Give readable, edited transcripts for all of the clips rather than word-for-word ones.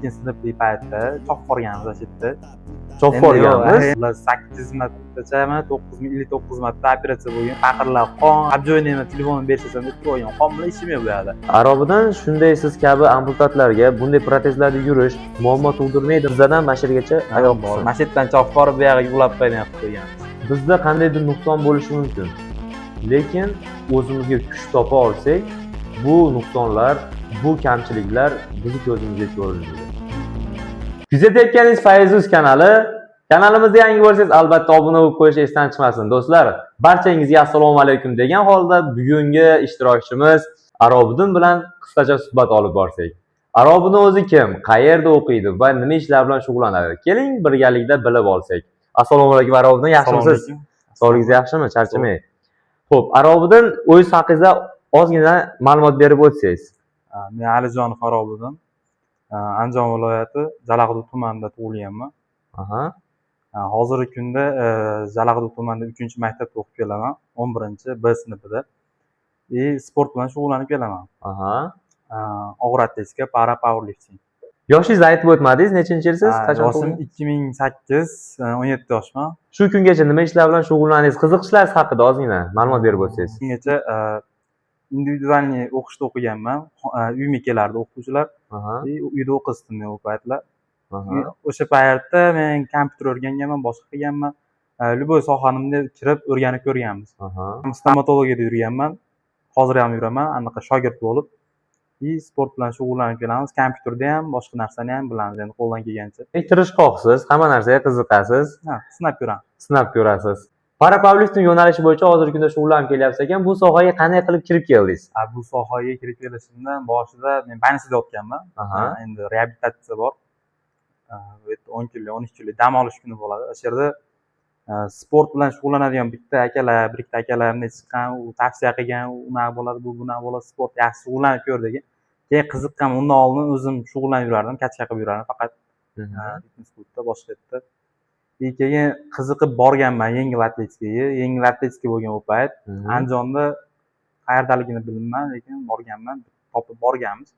ikkinchi sinfli paytda choq borganmiz o'sha yerda. Cho'p borganmiz. 8 martachami, 9 marta operatsiya bo'lgan. Faqirlar qon, abjoyni telefonini berishsam deb qo'ygan. Qon bilan ishim yo'q bu yerda. Arobidan shunday siz kabi amputatlarga bunday protezlarda yurish muammo tug'dirmaydi. Bizdan mashirgacha oyoq bor. Masjiddan choq borib bu yerga ulab qo'ygan qilib qo'ygan. Bizda qandaydir nuqson bo'lishi mumkin. Lekin o'zimizga kuch topa olsak, bu nuqsonlar, bu kamchiliklar bizni ko'zimizga ko'rinmaydi. Kuzatayotganingiz Fayzuz kanali. Kanalimizga yangi bo'lsangiz, albatta obuna bo'lib qo'yish esdan chiqmasin, do'stlar. Barchangizga assalomu alaykum degan holda bugungi ishtirokchimiz Arobiddin bilan qisqacha suhbat olib borsak. Arobiddin o'zi kim, qayerda o'qiydi va nima ishlar bilan shug'ullanadi? Keling birgalikda bilib olsak. Assalomu alaykum Arobiddin, yaxshimisiz? Sog'ligingiz yaxshimi? Charchamang. Xo'p, Arobiddin o'zingiz haqingizda ozgina ma'lumot berib o'tsangiz. Men Alijonov Arobiddin. Andijon viloyati Jalag'udud tumanida tug'ilganman. Hozirgi kunda Jalag'udud tumanida 3-maktabda o'qib kelaman, 11-B sinfida. Sport bilan shug'ullanib kelaman. Og'ir atletika, para powerlifting. Yoshingizni aytib o'tmadingiz, nechinchi yilsiz? Qachon yoshim 2008, 17 yoshman. Shu kungacha nima ishlar bilan shug'ullandingiz? Qiziqishlaringiz haqida ozgina ma'lumot berib o'tsangiz. Bungacha individualniy o'qishda o'qiganman. Uyimga kelardi o'qituvchilar. Uyda o'qitdim men u paytlar. O'sha paytda men kompyuter o'rganganman, boshqa qilganman. Любой sohamda kirib o'rganib ko'rganmiz. Stomatologiyada yurganman. Hozir ham yuraman, anaqa shogird bo'lib. Sport bilan shug'ullanib kelamiz. Kompyuterda ham, boshqa narsani ham bilamiz, endi qo'ldan kelgancha. Tirishqoqsiz, hamma narsaga qiziqasiz. Sinab ko'ramiz. Sinab ko'rasiz. Para powerlifting yo'nalishi bo'yicha hozirgi kunda shug'ullanib kelyapsiz ekan, bu sohaga qanday qilib kirib keldingiz? Bu sohaga kirib kelishimdan boshida men больницада yotganman. Endi reabilitatsiya bor. 10 kunlik, 12 kunlik dam olish kuni bo'ladi. O'sha yerda sport bilan shug'ullanadigan bitta akalar bunday chiqqan, u tavsiya qilgan, unaqa bo'ladi, bunaqa bo'ladi, sport yaxshi shug'ullanib ko'r degan. Keyin qiziqqan, undan oldin o'zim shug'ullanib yurardim, kachka qilib yurardim, faqat fitness klubda, boshqa yerda. Keyin qiziqib borganman yengil atletikaga. Yengil atletika bo'lgan u payt. Andijonda qayerdaligini bilmayman, lekin borganman, topib borganmiz.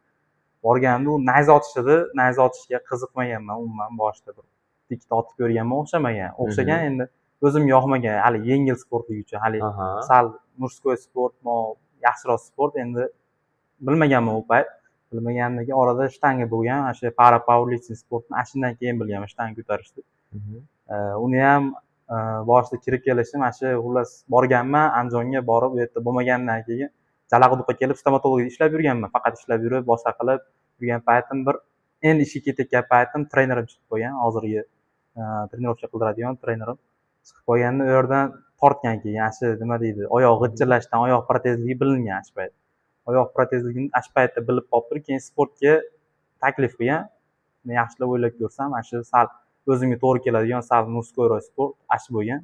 Borganda u nayza otish edi. Nayza otishga qiziqmaganman umuman boshida. Bir ikkita otib ko'rganman, o'xshagan endi o'zim yoqmagan. Hali yengil sportlik uchun, hali sal murskoy sport, yaxshiroq sport endi bilmaganman u payt. Bilmagandan keyin orada shtanga bo'lgan, o'sha para powerlifting sportni shundan keyin bilganman, shtanga ko'tarishni. Uni ham boshida kirib kelishim, xullas borganman, Andijonga borib, u yerda bo'lmagandan keyin Jalag'ududga kelib stomatologiyada ishlab yurganman. Faqat ishlab yurib, boshqa qilib yurgan paytim bir endi ishga ketayotgan paytim trenerim chiqib qo'ygan. Hozirgi trenirovka qildiradigan trenerim chiqib qo'yganda u yerdan tortgan keyin nima deydi, oyoq g'ijirlashdan oyoq protezligi bilingan payt. Oyoq protezligini paytda bilib qolib, keyin sportga taklif qilgan. Men yaxshilab o'ylab ko'rsam, sal o'zimga to'g'ri keladigan, sal muskoyroq sport bo'lgan.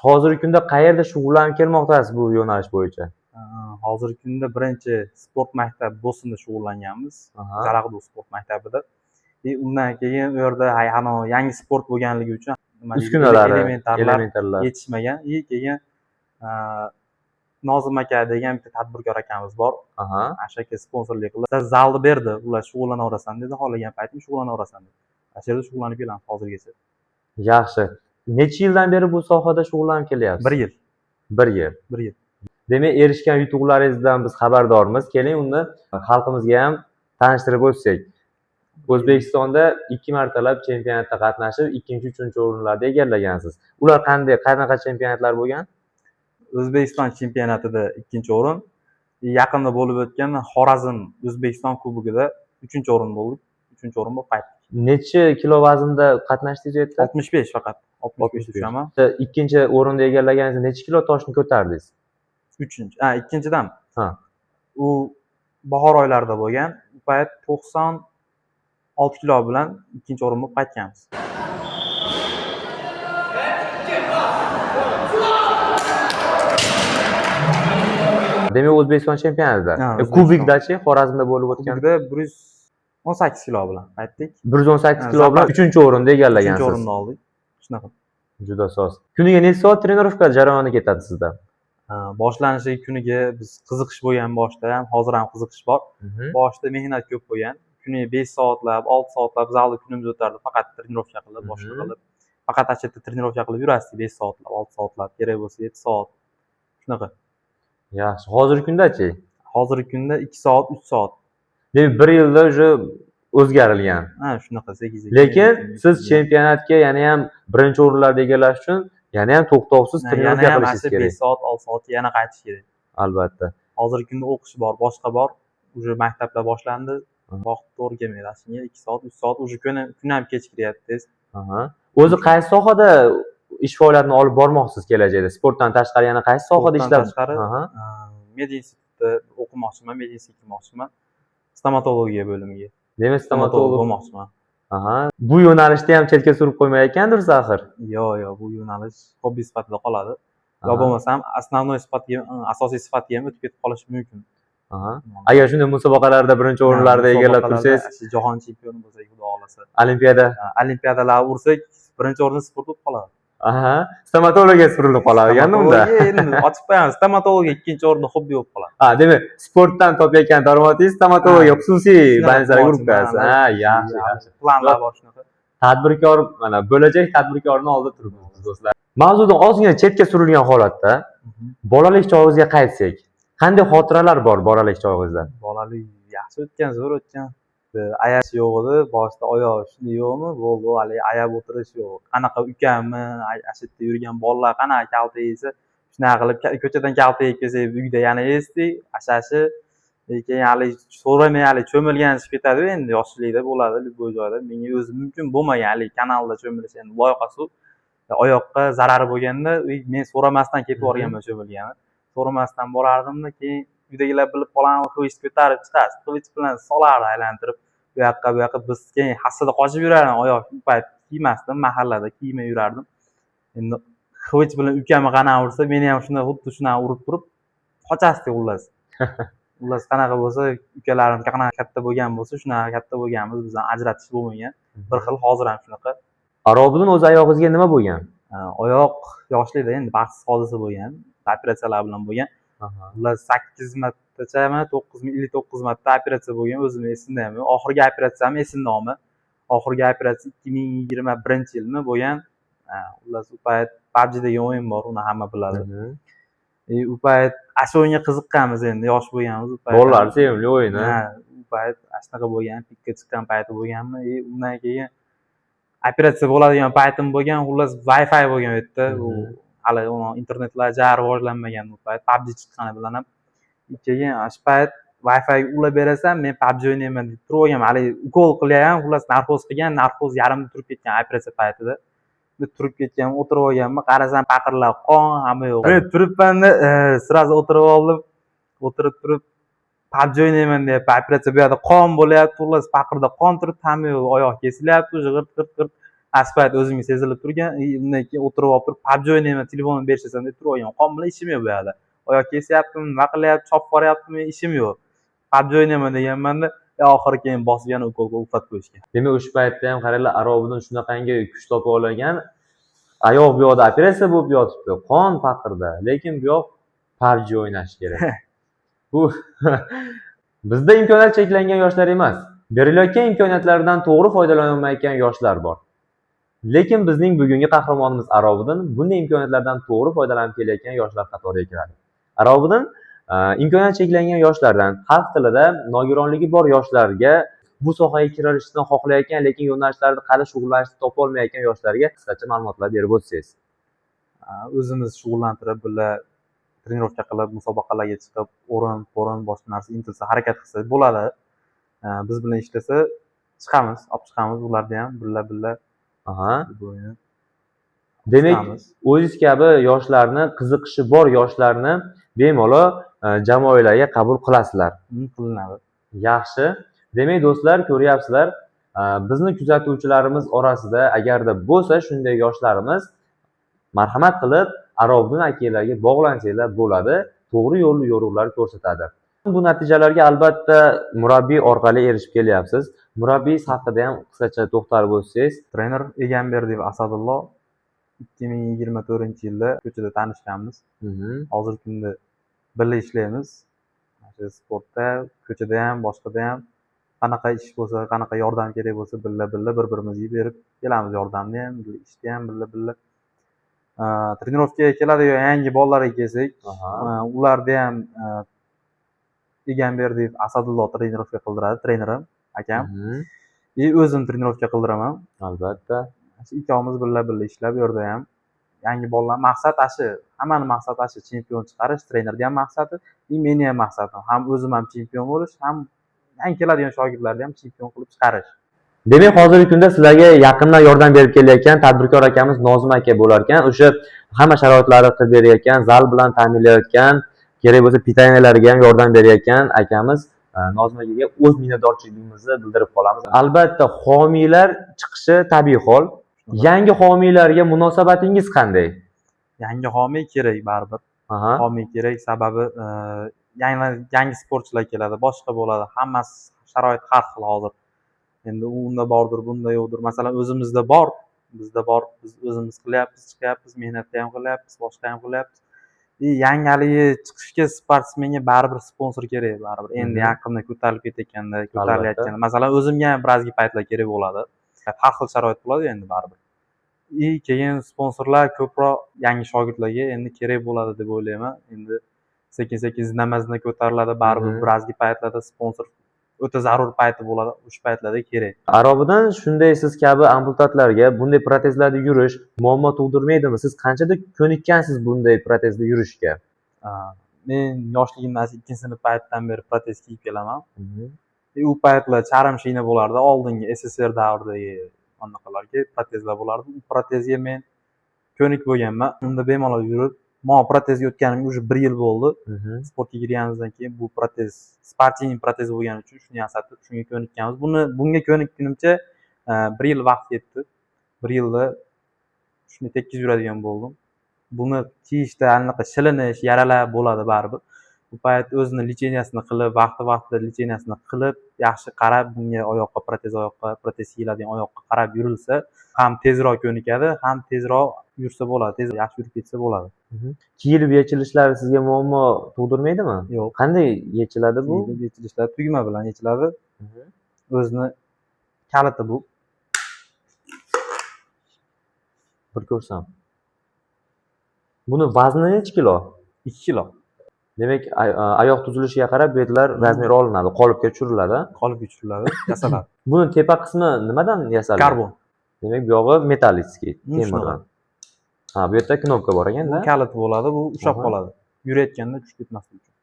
Hozirgi kunda qayerda shug'ullanib kelmoqdasiz bu yo'nalish bo'yicha? Hozirgi kunda birinchi sport maktabi Bo'stonda shug'ullanganmiz. Jalag'udud sport maktabida. Undan keyin u yerda yangi sport bo'lganligi uchun uskunalari, elementarlar yetishmagan. Keyin Nozim aka degan bitta tadbirkor akamiz bor. Aka sponsorlik qilib, zalni berdi. Ular shug'ullanaverasan dedi, xohlagan paytim shug'ullanaverasan dedi. O'sha yerda shug'ullanib kelamiz hozirgacha. Yaxshi. Necha yildan beri bu sohada shug'ullanib kelyapsiz? 1 yil. 1 yil. Demak, erishgan yutuqlaringizdan biz xabardormiz. Keling, uni xalqimizga ham tanishtirib o'tsak. O'zbekistonda 2 martalab chempionatda qatnashib, 2-3 o'rinlarni egallagansiz. Ular qanaqa chempionatlar bo'lgan? O'zbekiston chempionatida 2-o'rin, yaqinda bo'lib o'tgan Xorazm O'zbekiston kubogida 3-o'rin bo'ldik. 3-o'rin bo'lib qaytdik. Necha kilo vaznda qatnashdingiz u yerda? 65 faqat. 65 tushaman. Ikkinchi o'rinda egallaganingizda necha kilo toshni ko'tardingiz? Ikkinchidan. U bahor oylarida bo'lgan. U payt 96 kilo bilan 2-o'rin bo'lib qaytganmiz. Demak, O'zbekiston chempionatida. Kubikdachi, Xorazmda bo'lib o'tganda 118 kilo bilan qaytdik. 118 kilo bilan 3-o'rinda egallagansiz. 3-o'rinni oldik. Shunaqa. Juda soz. Kuniga necha soat trenirovka jarayoni ketadi sizda? Boshlanishi kuniga biz qiziqish bo'lgan boshda ham, hozir ham qiziqish bor. Boshida mehnat ko'p bo'lgan. Kuniga 5 soatlab, 6 soatlab zalda kunimiz o'tardi. Faqat trenirovka qilib, boshqa qilib. Faqat achitda trenirovka qilib yurasdik 5 soatlab, 6 soatlab, kerak bo'lsa 7 soat. Shunaqa. Yaxshi. Hozirgi kundachi? Hozirgi kunda 2 soat, 3 soat. Demak, 1 yilda уже o'zgarilgan. Shunaqa 8. Lekin siz chempionatga yana ham birinchi o'rinlarni egallash uchun yana ham to'xtovsiz trenirovka qilishingiz kerak. 5 soat, 6 soatga yana qaytish kerak. Albatta. Hozirgi kunda o'qish bor, boshqa bor. Уже maktablar boshlandi. Vaqt to'g'ri kelmaydi. Shunga 2 soat, 3 soat уже kun ham kech kiryapti tez. O'zi qaysi sohada ish faoliyatini olib bormoqchisiz kelajakda? Sportdan tashqari yana qaysi sohada ishlab? Media institutida o'qimoqchiman, meditsinga kirmoqchiman. Stomatologiya bo'limiga. Demak, stomatolog bo'lmoqchiman. Bu yo'nalishda ham chetga surib qo'ymayotgandirsiz axir? Yo'q, bu yo'nalish hobbi sifatida qoladi. Yo bo'lmasam, asosiy sifatiga ham o'tib ketib qolishi mumkin. Agar shunday musobaqalarda birinchi o'rinlarda egallab tursangiz, jahon chempioni bo'lsak, xudo xolasa. Olimpiadalar ursak, birinchi o'rinda sport bo'lib qoladi. Stomatologiya surilib qoladi endi unda. Endi ochib qo'yamiz, stomatologiya ikkinchi o'rinda hobbi bo'lib qoladi. Demak, sportdan topayotgan daromadingiz stomatologiya xususiy banzar gruppasi. Yaxshi. Planlar bor shunaqa. Tadbirkor, mana bo'lajak tadbirkorning oldida turibmiz do'stlar. Mavzudan ozgina chetga surilgan holatda bolalik chog'ingizga qaytsak, qanday xotiralar bor bolalik chog'ingizda? Bolalik yaxshi o'tgan, zo'r o'tgan. Ayash yo'q edi, boshida oyoq shunday yo'qmi, bo'ldi, hali ayab o'tirish yo'q. Qanaqa ukammi, ashitda yurgan bolalar qanaqa kalta yesa, shunaqa qilib ko'chadan kalta yeb kelsak, uyda yana yesdik, ashashi. Lekin hali so'ramay hali cho'milganishib ketadi endi yoshlikda bo'ladi, любой joyda. Menga o'zi mumkin bo'lmagan hali kanalda cho'milish, endi loyqa suv. Oyoqqa zarari bo'lganda, men so'ramasdan ketib yuborganman cho'milganni. So'ramasdan borardimda, keyin uydagilar bilib qolgan, xivich ko'tarib chiqasiz. Xivich bilan solardi aylantirib, bu yoqqa biz keyin hassada qochib yurardim, oyoq payt kiymasdim, mahallada kiymay yurardim. Endi xivich bilan ukamni qanaqa ursa, meni ham shunday xuddi shunaqa urib turib qochasdik xullas. Xullas qanaqa bo'lsa, ukalarim qanaqa katta bo'lgan bo'lsa, shunaqa katta bo'lganmiz, bizdan ajratish bo'lmagan. Bir xil hozir ham shunaqa. Arobidin o'z oyog'ingizga nima bo'lgan? Oyoq yoshlikda endi baxtsiz hodisa bo'lgan, operatsiyalar bilan bo'lgan. Ular 8 martachami, 9 marta operatsiya bo'lgan, o'zim esimda ham yo'q. Oxirgi operatsiyam esimda olma. Oxirgi operatsiya 2021-yilmi bo'lgan. Ular u payt PUBG degan o'yin bor, uni hamma biladi. U payt shu o'yinga qiziqqanmiz endi, yosh bo'lganmiz u payt. Bolalar sevimli o'yini. U payt shunaqa bo'lgan, pikka chiqqan payti bo'lganmi. Undan keyin operatsiya bo'ladigan paytim bo'lgan, xullas Wi-Fi bo'lgan u yerda. Hali internetlar jar rivojlanmagan u payt, PUBG chiqqani bilan ham. Keyin shu payt Wi-Fi ulab berasan, men PUBG o'ynayman deb turib olganman. Hali ukol qilyapman, xullas narkoz qilgan, narkoz yarimda turib ketgan operatsiya paytida. Turib ketgan, o'tirib olganman, qarasam paqirlar qon, hamma yo'q. Men turibman-da, sirazi o'tirib oldim. O'tirib turib PUBG o'ynayman deb, operatsiya bu yerda qon bo'lyapti, xullas paqirda qon turibdi, hamma yo'q, oyoq kesilyapti, g'irt. Asfalt o'zimga sezilib turgan, undan keyin o'tirib olib turib PUBG o'ynayman, telefonimni berishasan deb turib olgan. Qon bilan ishim yo'q bu yerda. Oyoq kesyaptimi, nima qilyapti, chopib boryaptimi, ishim yo'q. PUBG o'ynayman deganman-da, oxiri keyin bosib yana ukolga ufat qo'yishgan. Demak, o'sha paytda ham qaranglar, Arobidin shunaqangi kuch topa olgan. Oyoq bu yoqda operatsiya bo'lib yotibdi, qon paqirda, lekin bu yoq PUBG o'ynash kerak. Bu bizda imkoniyat cheklangan yoshlar emas, berilayotgan imkoniyatlardan to'g'ri foydalanolmayotgan yoshlar bor. Lekin bizning bugungi qahramonimiz Arobidin bunday imkoniyatlardan to'g'ri foydalanib kelayotgan yoshlar qatoriga kiradi. Arobidin imkoniyat cheklangan yoshlardan, xalq tilida nogironligi bor yoshlarga bu sohaga kirishni xohlayotgan, lekin yo'nalishlarda qalay shug'ullanishni topa olmayotgan yoshlarga qisqacha ma'lumotlar berib o'tsangiz. O'zimiz shug'ullantirib, bular trenirovka qilib, musobaqalarga chiqib, o'rin boshqa narsa intilsa, harakat qilsa bo'ladi. Biz bilan ishlasa chiqamiz, olib chiqamiz ularni ham billa. Demak, o'zingiz kabi yoshlarni, qiziqishi bor yoshlarni bemalol jamoalarga qabul qilasizlar. Qilinadi. Yaxshi. Demak, do'stlar, ko'ryapsizlar, bizni kuzatuvchilarimiz orasida agarda bo'lsa shunday yoshlarimiz, marhamat qilib Arobidin akalarga bog'lansanglar bo'ladi, to'g'ri yo'l yo'riqlar ko'rsatadi. Bu natijalarga albatta murabbiy orqali erishib kelyapsiz. Murabbiyingiz haqida ham qisqacha to'xtalib o'tsangiz. Trener Egamberdiyev Asadullo, 2024-yilda ko'chada tanishganmiz. Hozirgi kunda birga ishlaymiz. Shu sportda, ko'chada ham, boshqada ham qanaqa ish bo'lsa, qanaqa yordam kerak bo'lsa, birga bir-birimizga berib kelamiz yordamni ham, ishda ham birga. Trenirovkaga keladigan yangi bolalarga kelsak, ularda ham Egamberdiyev Asadullo trenirovka qildiradi, trenerim, akam. O'zim trenirovka qildiraman. Albatta. Ikkovimiz birga ishlab, bu yerda ham yangi bolalar maqsad shu, hammani maqsadi shu, chempion chiqarish, trenerning ham maqsadi, meni ham maqsadim. Ham o'zim ham chempion bo'lish, ham yangi keladigan shogirdlarni ham chempion qilib chiqarish. Demak, hozirgi kunda sizlarga yaqindan yordam berib kelayotgan tadbirkor akamiz Nozim aka bo'lar ekan. O'sha hamma sharoitlarni qilib berayotgan, zal bilan ta'minlayotgan, kerak bo'lsa pitaniyalarga ham yordam berayotgan akamiz Nozim akaga o'z minnatdorchiligimizni bildirib qolamiz. Albatta, homiylar chiqishi tabiiy hol. Yangi homiylarga munosabatingiz qanday? Yangi homiy kerak baribir. Homiy kerak, sababi yangi sportchilar keladi, boshqa bo'ladi. Hammasi sharoit har xil hozir. Endi unda bordir, bunda yo'qdir. Masalan, o'zimizda bor, bizda bor, biz o'zimiz qilyapmiz, chiqyapmiz, mehnatni ham qilyapmiz, boshqa ham qilyapmiz. Yangi chiqishga sportsmenga baribir sponsor kerak, baribir. Endi yaqinda ko'tarilib ketayotganda, masalan, o'zimga ham birazga paytlar kerak bo'ladi. Har xil sharoit bo'ladi endi baribir. Keyin sponsorlar ko'proq yangi shogirdlarga endi kerak bo'ladi deb o'ylayman. Endi sekin-sekin zinamazda ko'tariladi, baribir birazga paytlarda sponsor o'ta zarur payti bo'ladi, o'sha paytlarda kerak. Arobidan shunday siz kabi amputatlarga bunday protezlarda yurish muammo tug'dirmaydimi? Siz qanchada ko'nikkansiz bunday protezda yurishga? Men yoshligimdan 2-sinf paytdan beri protez kiyib kelaman. U paytlar charm shina bo'lardi, oldingi SSR davridagi anaqalarga protezlar bo'lardi. U protezga men ko'nik bo'lganman. Unda bemalol yurib, men protezga o'tganimga уже 1 yil bo'ldi. Sportga kirganimizdan keyin bu protez sportning protezi bo'lgani uchun shuni yasatib, shunga ko'nikkanmiz. Bunga ko'nikkunimcha 1 yil vaqt ketdi. 1 yilda shuni tekkizib yuradigan bo'ldim. Buni kiyishda anaqa shilinish, yaralar bo'ladi baribir. Bu payt o'zini licheniyasini qilib, vaqti-vaqtida licheniyasini qilib, yaxshi qarab, bunga protez kiyiladigan oyoqqa qarab yurilsa, ham tezroq ko'nikadi, ham tezroq yursa bo'ladi, tez yaxshi yurib ketsa bo'ladi. Kiyilib yechilishlari sizga muammo tug'dirmaydimi? Yo'q. Qanday yechiladi bu? Kiyilib yechilishlar tugma bilan yechiladi. O'zini kaliti bu. Bir ko'rsam. Buni vazni necha kilo? 2 kilo. Demak, oyoq tuzilishiga qarab betlar razmeri olinadi, qolipga tushiriladi. Qolipga tushiriladi, yasaladi. Buni tepa qismi nimadan yasaladi? Karbon. Demak, bu yog'i metallический, temirdan. Bu yerda knopka bor ekanda. Bu kalit bo'ladi, bu ushlab qoladi. Yurayotganda tushib ketmasligi uchun.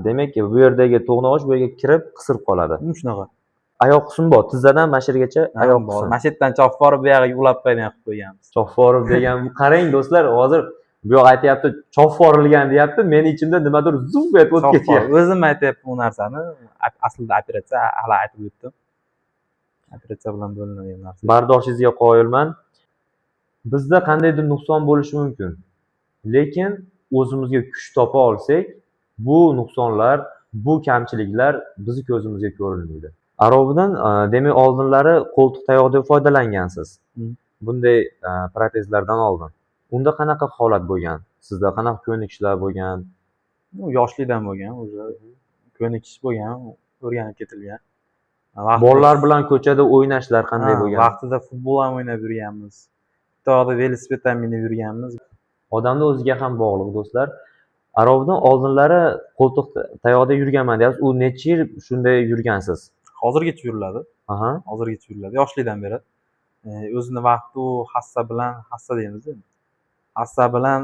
Demak, bu yerdagi to'g'nog'ich bu yerga kirib, qisirib qoladi. Shunaqa. Oyoq qismi bor, tizzadan mana shu yergacha oyoq bor. qismi. Mana shu yerdan Chofforov bu yog'iga ulab qo'ygan qilib qo'yganmiz. Chofforov degan, qarang do'stlar, hozir bu yoq aytayapti, chofforilgan deyapti, meni ichimda nimadir zuv etib o'tib ketyapti. O'zim aytayapman bu narsani, aslida operatsiya hali aytib o'tdim. Operatsiya bilan bo'linadigan narsa. Bardoshingizga qoyilman. Bizda qandaydir nuqson bo'lishi mumkin. Lekin o'zimizga kuch topa olsak, bu nuqsonlar, bu kamchiliklar bizni ko'zimizga ko'rinmaydi. Arobidan demak oldinlari qo'ltiq tayoqdan foydalangansiz. Bunday protezlardan oldin. Unda qanaqa holat bo'lgan? Sizda qanaqa ko'nikishlar bo'lgan? Yoshlikdan bo'lgan, o'zi ko'nikish bo'lgan, o'rganib ketilgan. Bolalar bilan ko'chada o'ynashlar qanday bo'lgan? Vaqtida futbol ham o'ynab yurganmiz. Bitta velosiped ham minib yurganmiz. Odamni o'ziga ham bog'liq do'stlar. Arobidan oldinlari qo'ltiq tayoqda yurganman deyapsiz. U necha yil shunday yurgansiz? Hozirgacha yuriladi. Hozirgacha yuriladi. Yoshlikdan beri. O'zini vaqti u hassa deymiz. Hassa bilan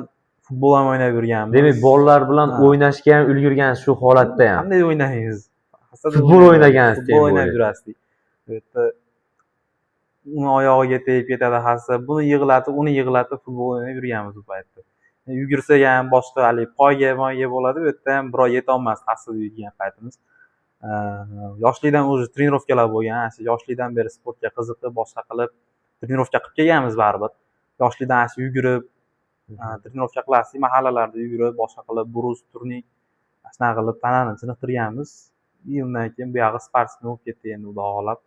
futbol ham o'ynab yurganmiz. Demak, bolalar bilan o'ynashga ham ulgurgansiz shu holatda ham. Qanday o'ynaysiz? Futbol o'ynagansiz, futbol o'ynab yurasiz. Bu yerda uni oyog'iga tegib ketadi hassa, buni yig'latib, uni yig'latib futbol o'ynab yurganmiz bu paytda. Yugursak ham boshqa poyga bo'ladi, bu yerda ham birov yeta olmasdi hassada yurgan paytimiz. Yoshlikdan o'zi trenirovkalar bo'lgan, shu yoshlikdan beri sportga qiziqib, boshqa qilib trenirovka qilib kelganmiz baribir. Yoshlikdan shu yugurib, trenirovka qilasiz, mahallalarda yugurib, boshqa qilib, brus, turnik, shunaqa qilib tanani chiniqtirganmiz. Undan keyin bu yog'i sportsmen bo'lib ketdik endi, xudo xolab.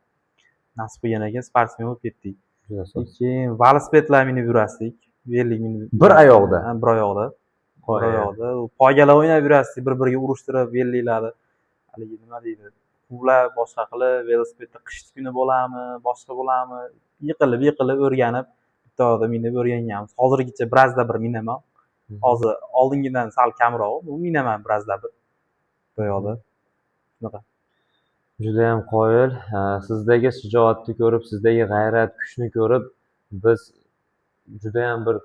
Nasib qilgan ekan, sportsmen bo'lib ketdik. Juda soz. Keyin velosipedlar minib yurasdik. Vellik minib. Bir oyoqda? Ha, bir oyoqda. Bir Qo'y. oyoqda. U poygalar o'ynab yurasdik, bir-biriga urushtirib, velliklarni. Haligi nima deydi? Quvlab, boshqa qilib, velosipedda qishki kuni bo'ladimi, boshqa bo'ladimi, yiqilib o'rganib, bitta oyoqda minib o'rganganmiz. Hozirgacha birazda bir minaman. Hozir oldingidan sal kamroq, bu minaman birazda bir. Bu yoqda. Shunaqa. Judayam qoyil. Sizdagi shijoatni ko'rib, sizdagi g'ayrat, kuchni ko'rib, biz judayam bir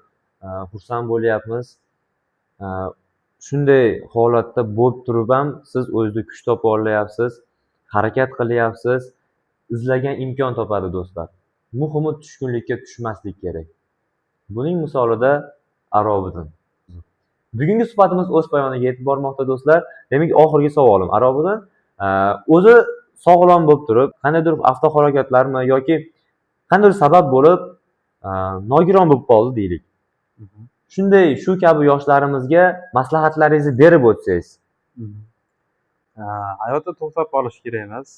xursand bo'lyapmiz. Shunday holatda bo'lib turib ham siz o'zida kuch topa olyapsiz, harakat qilyapsiz, izlagan imkon topadi do'stlar. Muhimi tushkunlikka tushmaslik kerak. Buning misolida Arobiddin. Bugungi suhbatimiz o'z poyoniga yetib bormoqda do'stlar. Demak, oxirgi savolim Arobiddin, o'zi sog'lom bo'lib turib, qandaydir avtohalokatlarmi yoki qandaydir sabab bo'lib nogiron bo'lib qoldi deylik. Shunday shu kabi yoshlarimizga maslahatlaringizni berib o'tsangiz. Hayotda to'xtab qolish kerak emas.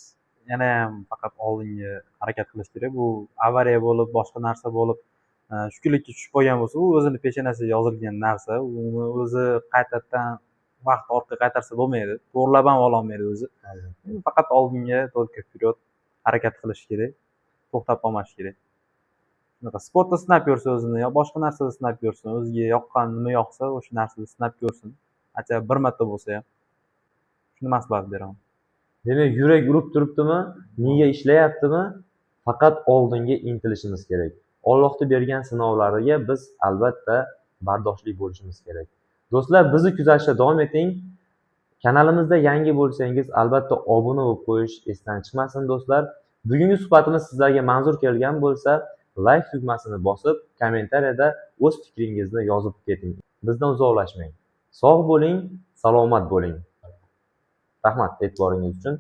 Yana ham faqat oldinga harakat qilish kerak. Bu avariya bo'lib, boshqa narsa bo'lib, tushkunlikka tushib qolgan bo'lsa, u o'zini peshonasiga yozilgan narsa. Uni o'zi qaytadan vaqt ortga qaytarsa bo'lmaydi. To'g'rilab ham ololmaydi o'zi. Faqat oldinga только вперед harakat qilish kerak. To'xtab qolmash kerak. Shunaqa sportda sinab ko'rsa o'zini, yo boshqa narsada sinab ko'rsin, o'ziga yoqqan nima yoqsa, o'sha narsada sinab ko'rsin. Acha bir marta bo'lsa ham. Shuni maslahat beraman. Demak, yurak urib turibdimi, miya ishlayaptimi, faqat oldinga intilishimiz kerak. Allohning bergan sinovlariga biz albatta bardoshli bo'lishimiz kerak. Do'stlar, bizni kuzatishda davom eting. Kanalimizda yangi bo'lsangiz, albatta obuna bo'lib qo'yish esdan chiqmasin do'stlar. Bugungi suhbatimiz sizlarga manzur kelgan bo'lsa, like tugmasini bosib, kommentariyada o'z fikringizni yozib keting. Bizdan uzoqlashmang. Sog' bo'ling, salomat bo'ling. Rahmat e'tiboringiz uchun.